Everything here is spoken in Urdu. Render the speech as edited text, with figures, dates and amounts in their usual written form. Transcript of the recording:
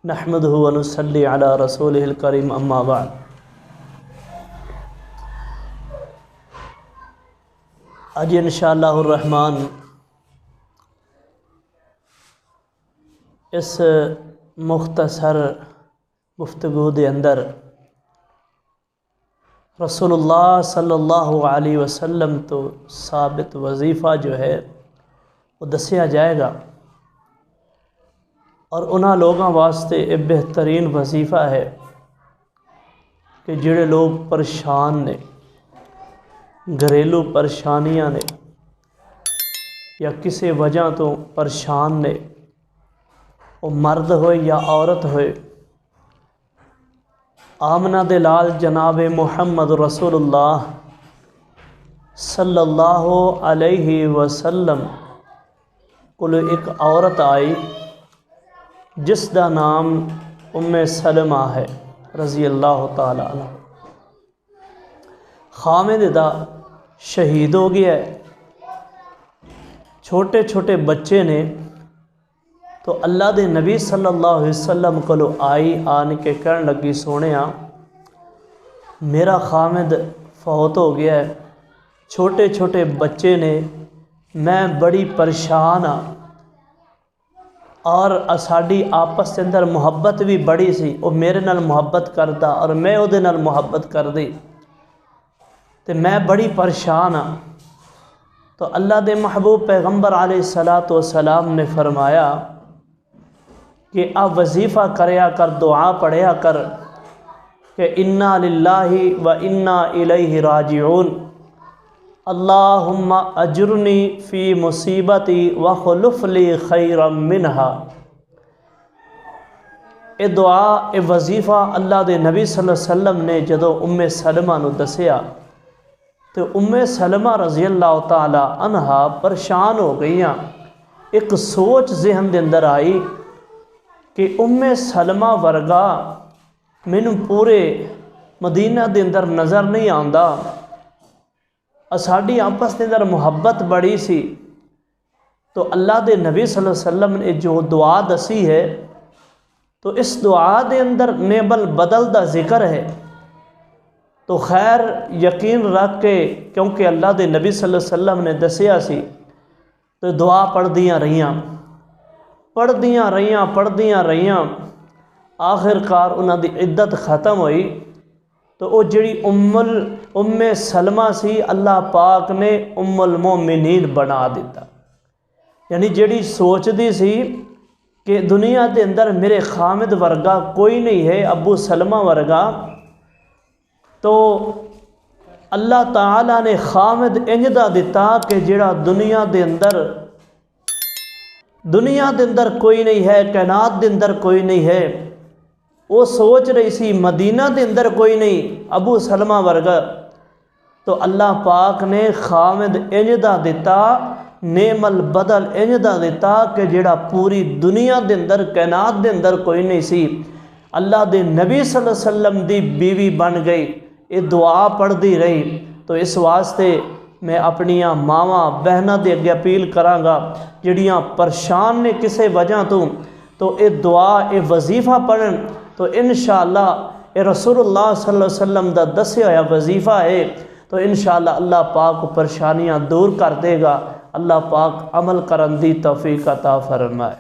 نحمدہ و نصلی علی رسولہ الکریم اما بعد۔ آج انشاءاللہ الرحمن اس مختصر گفتگو دے اندر رسول اللہ صلی اللہ علیہ وسلم تو ثابت وظیفہ جو ہے وہ دسیا جائے گا، اور انہاں لوگاں واسطے ایک بہترین وظیفہ ہے کہ جڑے لوگ پریشان نے، گھریلو پریشانیاں نے یا کسی وجہ تو پریشان نے، وہ مرد ہوئے یا عورت ہوئے، آمنہ دے لال جناب محمد رسول اللہ صلی اللہ علیہ وسلم کو ایک عورت آئی جس دا نام ام سلمہ ہے رضی اللہ تعالی عنہ۔ خامد دا شہید ہو گیا ہے، چھوٹے چھوٹے بچے نے، تو اللہ دے نبی صلی اللہ علیہ وسلم کو آئی، آن کے کہنے لگی سونیا میرا خامد فوت ہو گیا ہے، چھوٹے چھوٹے بچے نے، میں بڑی پریشان ہاں، اور ساڈی آپس کے اندر محبت بھی بڑی سی، وہ میرے نال محبت کردا اور میں وہ دے نال محبت کردی، تے میں بڑی پریشان ہاں۔ تو اللہ دے محبوب پیغمبر علیہ السلام نے فرمایا کہ آپ وظیفہ کریا کر، دعا پڑھیا کر کہ انا للہ و انا الیہ راجعون، اللہم اجرنی فی مصیبتی وخلف لی خیرا منہا۔ اے دعا، اے وظیفہ اللہ دے نبی صلی اللہ علیہ وسلم نے جدو ام سلمہ نو دسیا تو ام سلمہ رضی اللہ تعالی عنہا پریشان ہو گئیاں۔ ایک سوچ ذہن دے اندر آئی کہ ام سلمہ ورگا مینوں پورے مدینہ دے اندر نظر نہیں آندا، ساڈی آپس دے اندر محبت بڑی سی، تو اللہ دے نبی صلی اللہ علیہ وسلم نے جو دعا دسی ہے تو اس دعا دے اندر نعم البدل دا ذکر ہے، تو خیر یقین رکھ کے کیونکہ اللہ دے نبی صلی اللہ علیہ وسلم نے دسیا سی تو دعا پڑھدیاں رہیاں، آخرکار انہاں دی عدت ختم ہوئی، تو وہ جڑی ام سلمہ سی اللہ پاک نے ام المومنین بنا دیتا۔ یعنی جڑی سوچ دی سی کہ دنیا دے اندر میرے خامد ورگا کوئی نہیں ہے، ابو سلمہ ورگا، تو اللہ تعالیٰ نے خامد انج دا دیتا کہ جڑا دنیا دے اندر کوئی نہیں ہے، کائنات دے اندر کوئی نہیں ہے۔ وہ سوچ رہی سی مدینہ دے اندر کوئی نہیں ابو سلمہ ورگا، تو اللہ پاک نے خامد انج دا دیتا، نعم البدل انج دا دیتا کہ جڑا پوری دنیا دے اندر کائنات دے اندر کوئی نہیں سی، اللہ دے نبی صلی اللہ علیہ وسلم دی بیوی بن گئی۔ یہ دعا پڑھ دی رہی، تو اس واسطے میں اپنیاں ماواں بہناں دے اگے اپیل کراں گا جڑیاں پریشان نے کسے وجہ تو اے دعا، اے وظیفہ پڑھن، تو انشاءاللہ اے رسول اللہ صلی اللہ علیہ وسلم دا دسیا ہوا وظیفہ ہے، تو انشاءاللہ اللہ پاک کو پریشانیاں دور کر دے گا۔ اللہ پاک عمل کرن دی توفیق عطا فرمائے۔